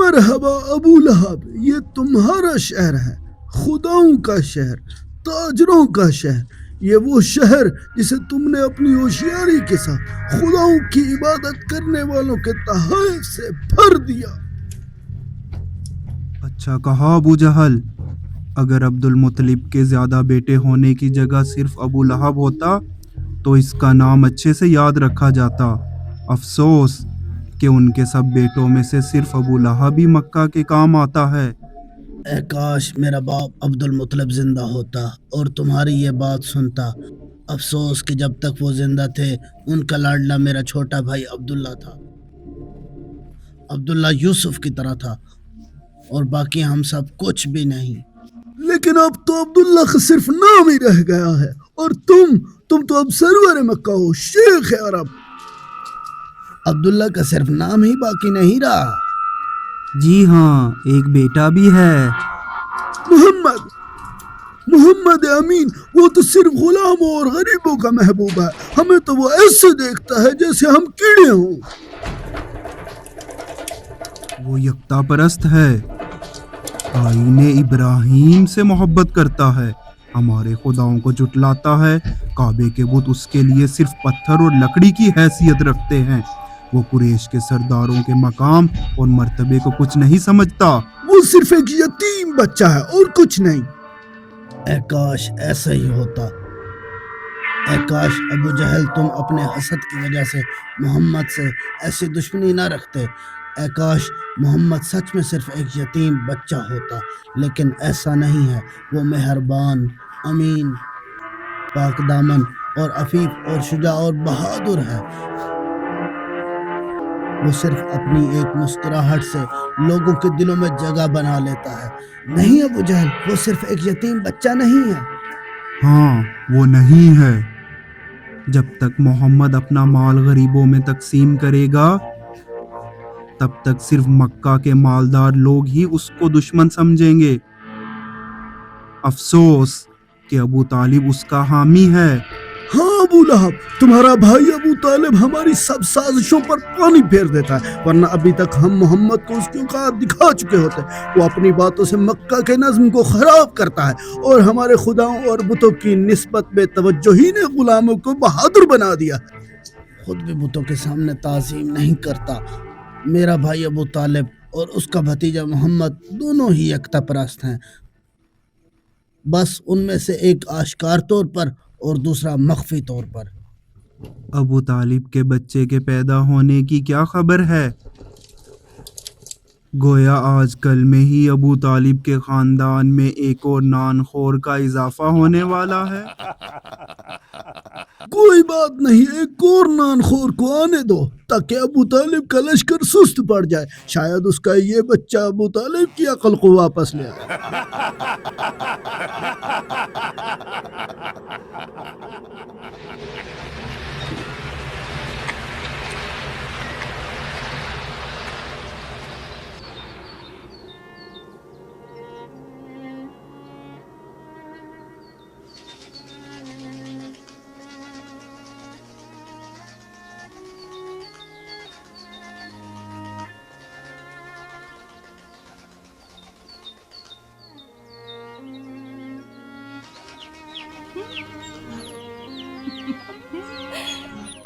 मरहबा अबू लहब, ये तुम्हारा शहर है, खुदाओं का शहर, ताजरों का शहर। ये वो शहर जिसे तुमने अपनी होशियारी के साथ खुदाओं की इबादत करने वालों के तहफ़ से भर दिया। अच्छा कहा अबू जहल। अगर अब्दुल मुत्तलिब के ज्यादा बेटे होने की जगह सिर्फ अबू लहब होता तो इसका नाम अच्छे से याद रखा जाता। अफसोस कि उनके सब बेटों में से सिर्फ अबू लहब ही मक्का के काम आता है। ए काश मेरा बाप अब्दुल मुत्तलिब जिंदा होता और तुम्हारी ये बात सुनता। अफसोस कि जब तक वो जिंदा थे उनका लाडला मेरा छोटा भाई अब्दुल्ला था। अब्दुल्ला यूसुफ की तरह था और बाकी हम सब कुछ भी नहीं। लेकिन अब तो अब्दुल्ला का सिर्फ नाम ही रह गया है और तुम तो अब सरवर मक्का हो, शेख अरब। अब्दुल्ला का सिर्फ नाम ही बाकी नहीं रहा। जी हाँ, एक बेटा भी है। मोहम्मद अमीन, वो तो सिर्फ गुलामों और गरीबों का महबूब है। हमें तो वो ऐसे देखता है जैसे हम कीड़े हों। वो यकता परस्त है, आईने इब्राहिम से मोहब्बत करता है, हमारे खुदाओं को जुटलाता है। काबे के बुत उसके लिए सिर्फ पत्थर और लकड़ी की हैसियत रखते हैं। वो कुरैश के सरदारों के मकाम और मर्तबे को कुछ नहीं समझता। वो सिर्फ एक यतीम बच्चा है और कुछ नहीं। ए काश ऐसा ही होता। ए काश अबू जहल तुम अपने हसद की वजह से मोहम्मद से ऐसी दुश्मनी ना रखते। ए काश मोहम्मद सच में सिर्फ एक यतीम बच्चा होता, लेकिन ऐसा नहीं है। वो मेहरबान, अमीन, पाकदामन और अफीफ और शुजा और बहादुर है। वो सिर्फ अपनी एक मुस्कुराहट से लोगों के दिलों में जगह बना लेता है। नहीं अबू जहल, वो सिर्फ एक यतीम बच्चा नहीं है। हाँ, वो नहीं है। जब तक मोहम्मद अपना माल गरीबों में तकसीम करेगा तब तक सिर्फ मक्का के मालदार लोग ही उसको दुश्मन समझेंगे। अफसोस कि अबू तालिब उसका हामी है। हाँ अबू लहब, तुम्हारा भाई अबू तालिब हमारी सब साजिशों पर पानी फेर देता है, वरना अभी तक हम मोहम्मद को उसकी औकात दिखा चुके होते। वो अपनी बातों से मक्का के नज़्म को खराब करता है और हमारे खुदाओं और बुतों की निस्बत बेतवज्जोही ने गुलामों को बहादुर बना दिया। खुद भी बुतों के सामने ताज़ीम नहीं करता। मेरा भाई अबू तालिब और उसका भतीजा मोहम्मद दोनों ही यकता परस्त हैं, बस उनमें से एक आश्कार तौर पर और दूसरा मख्फी तौर पर। अबू तालिब के बच्चे के पैदा होने की क्या खबर है? गोया आजकल में ही अबू तालिब के खानदान में एक और नानखोर का इजाफा होने वाला है। कोई बात नहीं, एक और नानखोर को आने दो ताकि अबू तालिब का लश्कर सुस्त पड़ जाए। शायद उसका ये बच्चा अबू तालिब की अकल को वापस ले आए।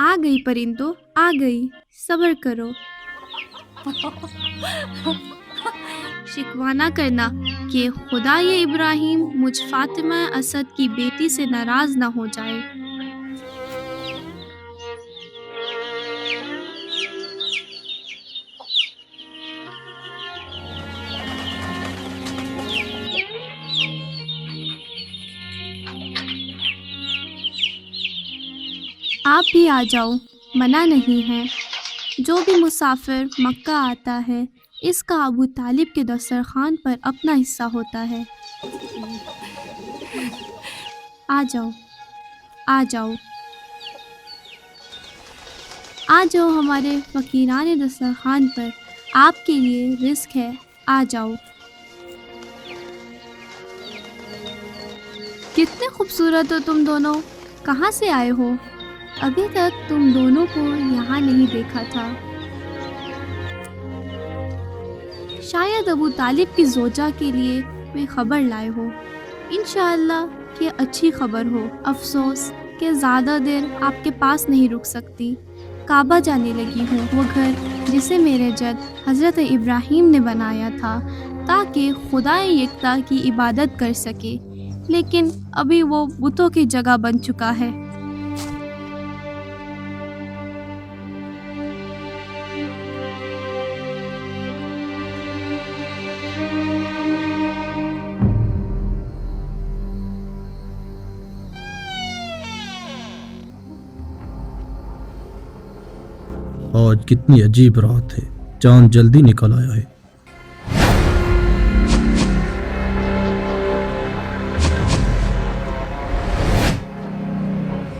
आ गई परिंदो, आ गई, सब्र करो। शिकवा ना करना कि खुदा ये इब्राहिम मुझ फातिमा असद की बेटी से नाराज ना हो जाए। आप भी आ जाओ, मना नहीं है। जो भी मुसाफिर मक्का आता है इसका अबू तालिब के दस्तरखान पर अपना हिस्सा होता है। आ जाओ, आ जाओ, आ जाओ हमारे फ़कीराने दस्तरखान पर, आपके लिए रिस्क है, आ जाओ। कितने खूबसूरत हो तुम दोनों, कहाँ से आए हो? अभी तक तुम दोनों को यहाँ नहीं देखा था। शायद अबू तालिब की ज़ोजा के लिए वे खबर लाए हो। इंशाअल्लाह कि अच्छी खबर हो। अफसोस कि ज़्यादा देर आपके पास नहीं रुक सकती। काबा जाने लगी हूँ, वो घर जिसे मेरे जद हज़रत इब्राहीम ने बनाया था ताकि खुदाए यकता की इबादत कर सके, लेकिन अभी वो बुतों की जगह बन चुका है। आज कितनी अजीब रात है, चांद जल्दी निकल आया है।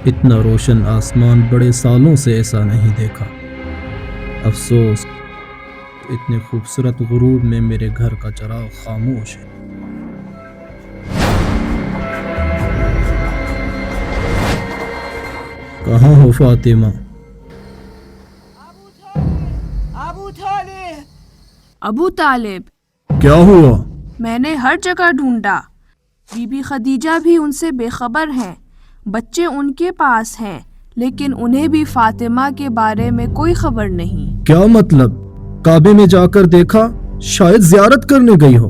इतना रोशन आसमान बड़े सालों से ऐसा नहीं देखा। अफसोस इतने खूबसूरत गुरूब में मेरे घर का चराग खामोश है। कहाँ हो फातिमा? अबू तालिब, क्या हुआ? मैंने हर जगह ढूंढा। बीबी खदीजा भी उनसे बेखबर हैं। बच्चे उनके पास हैं, लेकिन उन्हें भी फातिमा के बारे में कोई खबर नहीं। क्या मतलब? काबे में जाकर देखा? शायद जियारत करने गई हो।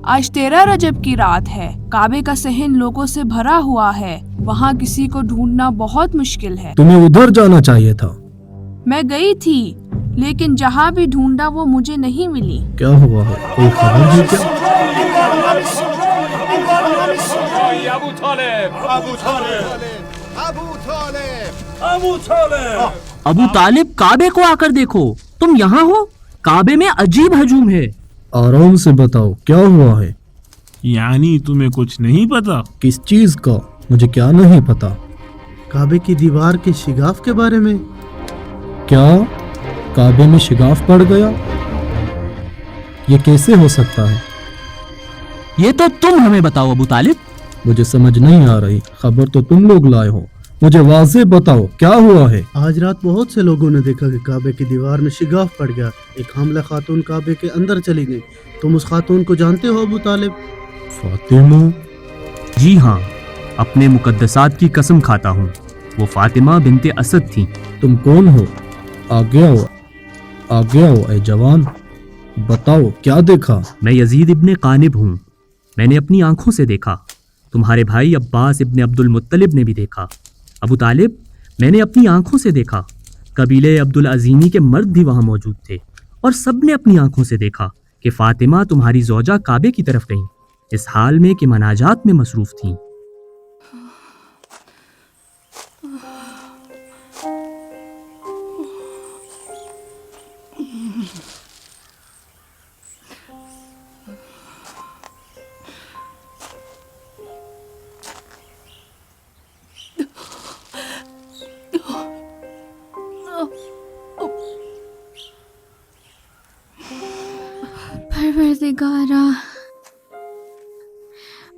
आज 13 रजब की रात है। काबे का सहन लोगों से भरा हुआ है। वहाँ किसी को ढूंढना बहुत मुश्किल है। तुम्हें उधर जाना चाहिए था। मैं गई थी, लेकिन जहाँ भी ढूंढा वो मुझे नहीं मिली। क्या हुआ है? कोई खबर है क्या? अबू तालिब, काबे को आकर देखो। तुम यहाँ हो? काबे में अजीब हजूम है। आराम से बताओ, क्या हुआ है? यानी तुम्हें कुछ नहीं पता? किस चीज का? मुझे क्या नहीं पता। काबे की दीवार के शिगाफ के बारे में। क्या काबे में शिगाफ पड़ गया? ये कैसे हो सकता है? ये तो तुम हमें बताओ अबू तालिब। मुझे समझ नहीं आ रही। खबर तो तुम लोग लाए हो, मुझे वाज़े बताओ क्या हुआ है। आज रात बहुत से लोगों ने देखा कि काबे की दीवार में शिगाफ पड़ गया। एक हामला खातून काबे के अंदर चली गई। तुम उस खातून को जानते हो अबू तालिब? फातिमा? जी हाँ, अपने मुकद्दसात की कसम खाता हूँ, वो फातिमा बिनते असद थी। तुम कौन हो? आगे आओ, आगे आओ ए जवान, बताओ क्या देखा? मैं यजीद इब्ने कानिब हूँ। मैंने अपनी आंखों से देखा। तुम्हारे भाई अब्बास इब्ने अब्दुल मुत्तलिब ने भी देखा। अबू तालिब, मैंने अपनी आंखों से देखा। कबीले अब्दुल अजीनी के मर्द भी वहाँ मौजूद थे और सब ने अपनी आंखों से देखा कि फातिमा तुम्हारी ज़ौजा काबे की तरफ गईं, इस हाल में कि मनाजात में मसरूफ़ थीं। परवरदिगारा,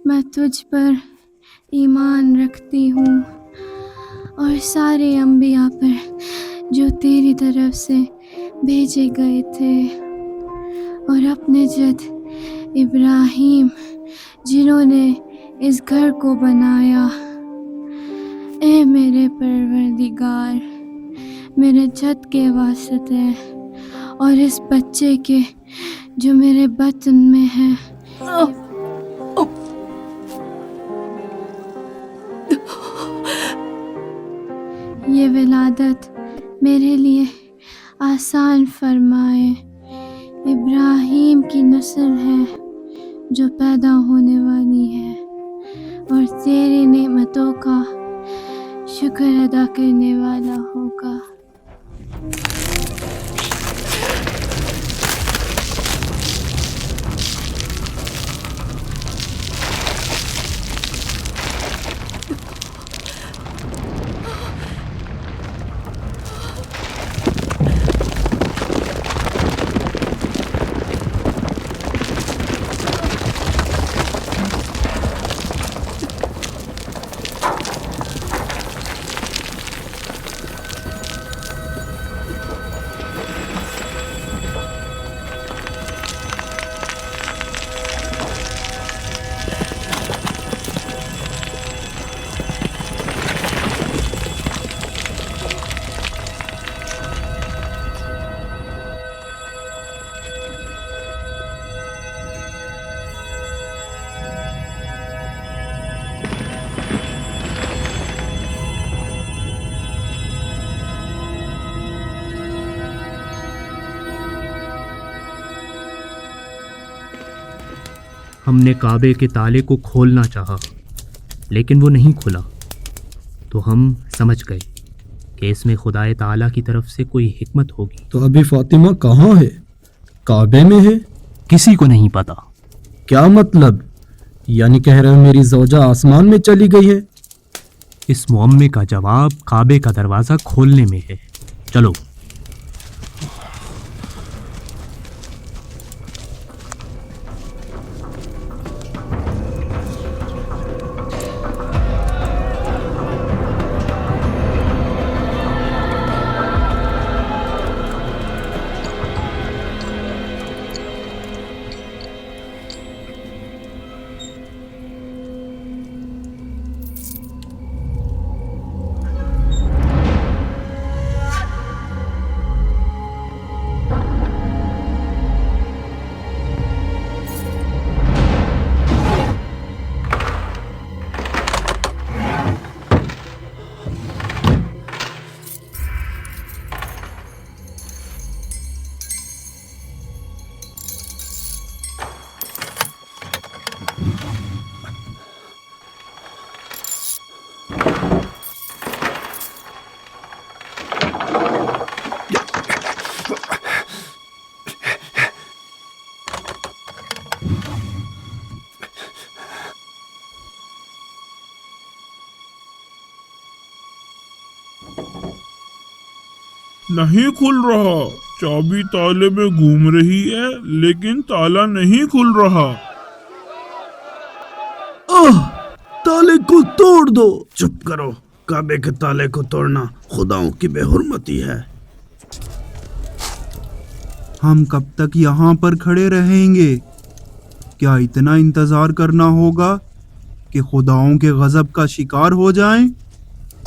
मैं तुझ पर ईमान रखती हूँ और सारे अंबिया पर जो तेरी तरफ से भेजे गए थे, और अपने जद इब्राहीम जिन्होंने इस घर को बनाया। ए मेरे परवरदिगार, मेरे जद के वास्ते और इस बच्चे के जो मेरे बतन में है, ये विलादत मेरे लिए आसान फरमाए। इब्राहीम की नस्ल है जो पैदा होने वाली है और तेरी नेमतों का शुक्र अदा करने वाला होगा। हमने काबे के ताले को खोलना चाहा, लेकिन वो नहीं खुला। तो हम समझ गए कि इसमें खुदाए ताला की तरफ से कोई हिकमत होगी। तो अभी फातिमा कहाँ है? काबे में है? किसी को नहीं पता। क्या मतलब? यानी कह रहे हो मेरी ज़ौजा आसमान में चली गई है? इस मुअम्मे का जवाब काबे का दरवाज़ा खोलने में है। चलो। नहीं खुल रहा। चाबी ताले में घूम रही है लेकिन ताला नहीं खुल रहा। ताले को तोड़ दो। चुप करो, काबे के ताले को तोड़ना खुदाओं की बेहुरमती है। हम कब तक यहाँ पर खड़े रहेंगे? क्या इतना इंतजार करना होगा कि खुदाओं के गजब का शिकार हो जाएं?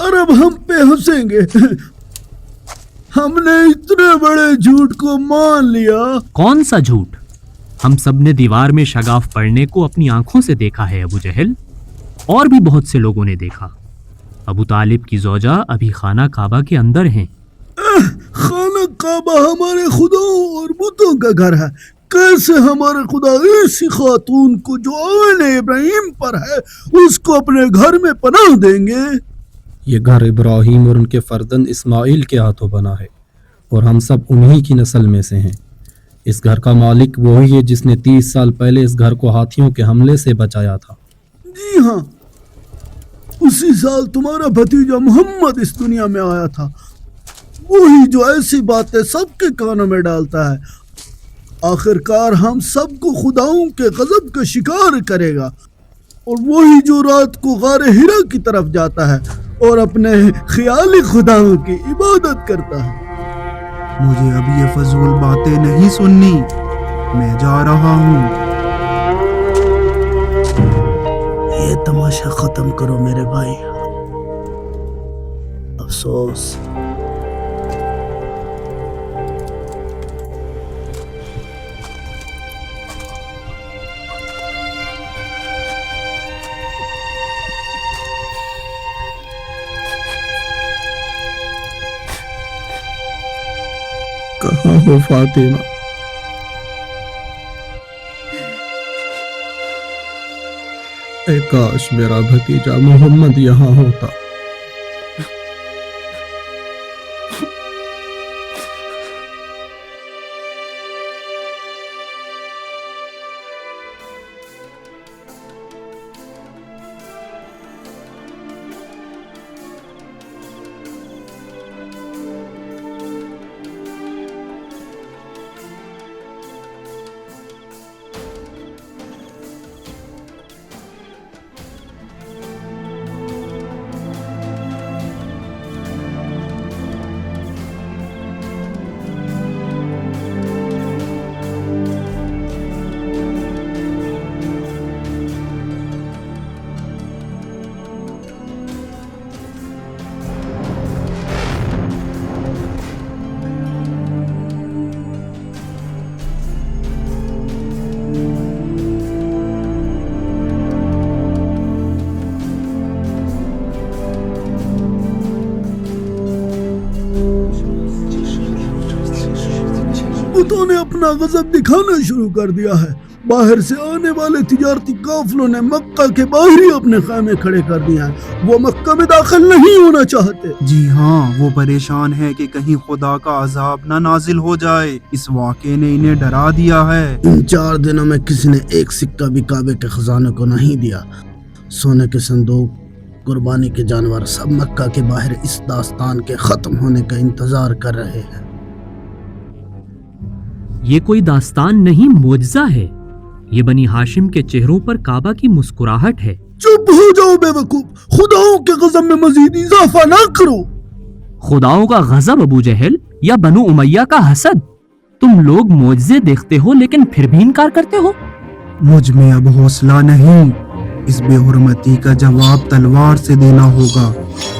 अरब हम पे हंसेंगे। हमने इतने बड़े झूठ को मान लिया। कौन सा झूठ? हम सब ने दीवार में शगाफ पड़ने को अपनी आंखों से देखा है अबू जहल, और भी बहुत से लोगों ने देखा। अबू तालिब की ज़ौजा अभी खाना काबा के अंदर हैं। खाना काबा हमारे खुदाओं और बुतों का घर है। कैसे हमारे खुदा ऐसी खातून को जो आने इब्राहिम पर है उसको अपने घर में पनाह देंगे? ये घर इब्राहिम और उनके फर्जंद इस्माइल के हाथों बना है और हम सब उन्हीं की नस्ल में से हैं। इस घर का मालिक वही है जिसने 30 साल पहले इस घर को हाथियों के हमले से बचाया था। जी हाँ, उसी साल तुम्हारा भतीजा मोहम्मद इस दुनिया में आया था। वही जो ऐसी बातें सबके कानों में डालता है। आखिरकार हम सबको खुदाओं के गजब का शिकार करेगा। और वही जो रात को गारे हिरा की तरफ जाता है और अपने ख्याली खुदाओं की इबादत करता है। मुझे अब ये फजूल बातें नहीं सुननी। मैं जा रहा हूँ। ये तमाशा खत्म करो मेरे भाई। अफसोस कहाँ हो फातिमा? ए काश मेरा भतीजा मोहम्मद यहाँ होता। बुतों ने अपना गजब दिखाना शुरू कर दिया है। बाहर से आने वाले तिजारती काफिलों ने मक्का के बाहर ही अपने खैमे खड़े कर दिए हैं। वो मक्का में दाखिल नहीं होना चाहते। जी हाँ, वो परेशान है कि कहीं खुदा का अजाब ना नाजिल हो जाए। इस वाक़े ने इन्हें डरा दिया है। इन 4 दिनों में किसी ने एक सिक्का भी काबे के खजाने को नहीं दिया। सोने के संदूक, कुर्बानी के जानवर सब मक्का के बाहर इस दास्तान के खत्म होने का इंतजार कर रहे हैं। ये कोई दास्तान नहीं, मुआजिजा है। ये बनी हाशिम के चेहरों पर काबा की मुस्कुराहट है। चुप हो जाओ बेवकूफ, खुदाओं के गजब में मजीद इजाफा ना करो। खुदाओं का गजब अबू जहल या बनु उमैया का हसद? तुम लोग मुआजिजे देखते हो लेकिन फिर भी इनकार करते हो। मुझ में अब हौसला नहीं। इस बेहुरमती का जवाब तलवार से देना होगा।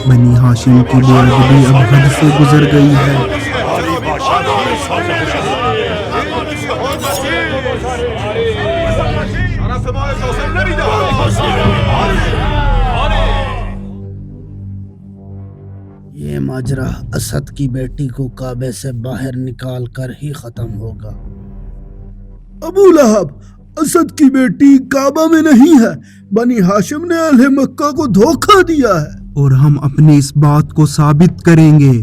बनी हाशिम की बेअदबी अब हद से गुजर गई है। ये माजरा असद की बेटी को काबे से बाहर निकाल कर ही खत्म होगा। अबू लहब, असद की बेटी काबा में नहीं है। बनी हाशिम ने अहले मक्का को धोखा दिया है। और हम अपनी इस बात को साबित करेंगे।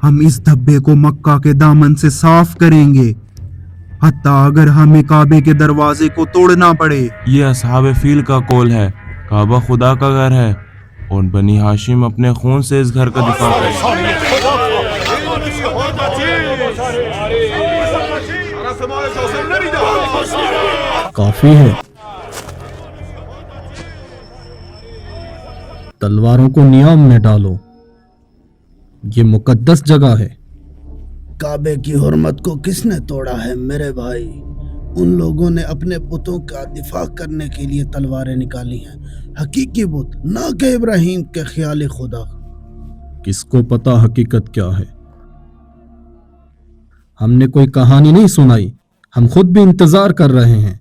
हम इस धब्बे को मक्का के दामन से साफ करेंगे, हत्ता अगर हमें काबे के दरवाजे को तोड़ना पड़े। ये असहाब फील का कौल है। काबा खुदा का घर है और बनी हाशिम अपने खून से इस घर का दिफा करे। काफी है। तलवारों को नियाम में डालो। ये मुकद्दस जगह है। काबे की हुर्मत को किसने तोड़ा है मेरे भाई? उन लोगों ने अपने बुतों का दिफा करने के लिए तलवारें निकाली हैं। हकीकी बुत, ना कि इब्राहिम के ख्याली खुदा। किसको पता हकीकत क्या है? हमने कोई कहानी नहीं सुनाई, हम खुद भी इंतजार कर रहे हैं।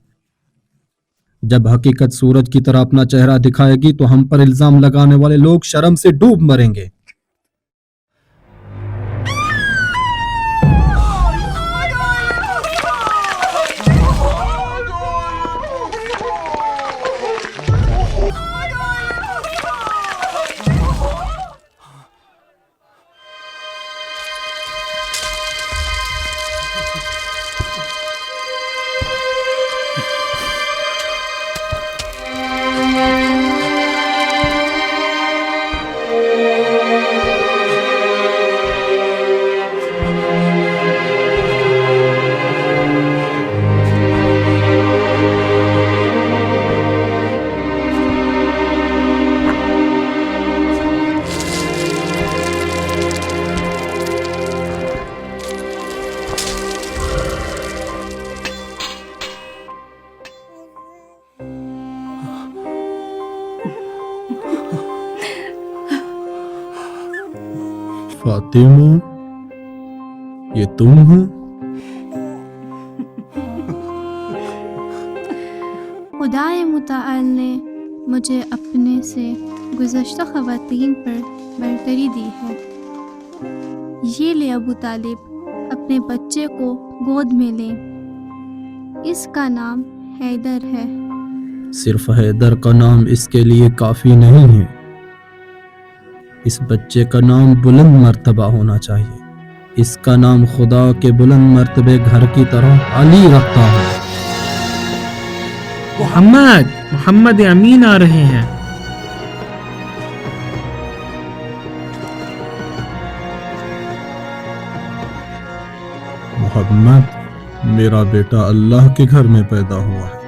जब हकीकत सूरज की तरह अपना चेहरा दिखाएगी तो हम पर इल्जाम लगाने वाले लोग शर्म से डूब मरेंगे। फातिमा, ये तुम हो? खुदाए मुताअल ने मुझे अपने से गुज़श्ता ख़वातीन पर बरतरी दी है। ये ले अबू तालिब, अपने बच्चे को गोद में लें। इसका नाम हैदर है। सिर्फ हैदर का नाम इसके लिए काफी नहीं है। इस बच्चे का नाम बुलंद मर्तबा होना चाहिए। इसका नाम खुदा के बुलंद मर्तबे घर की तरह अली रखता है। मोहम्मद अमीन आ रहे हैं। मोहम्मद मेरा बेटा अल्लाह के घर में पैदा हुआ है।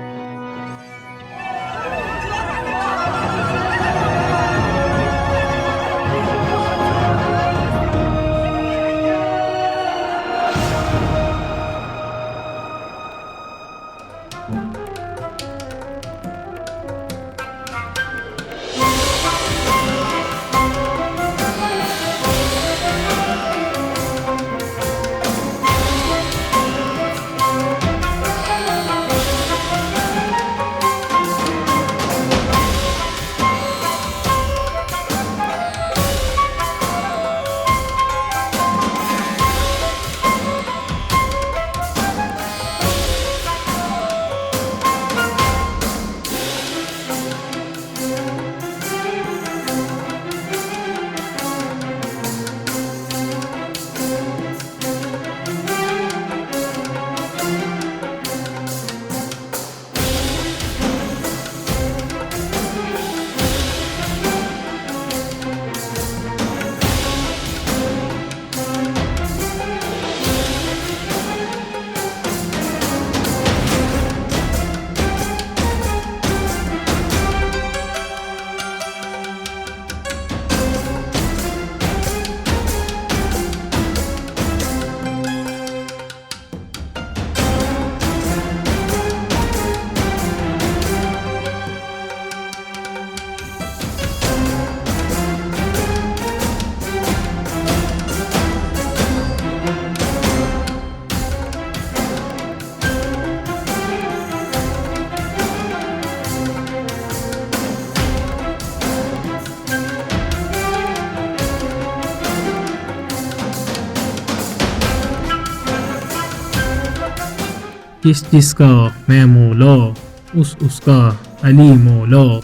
जिसका मैं मौला, उसका अली मौला।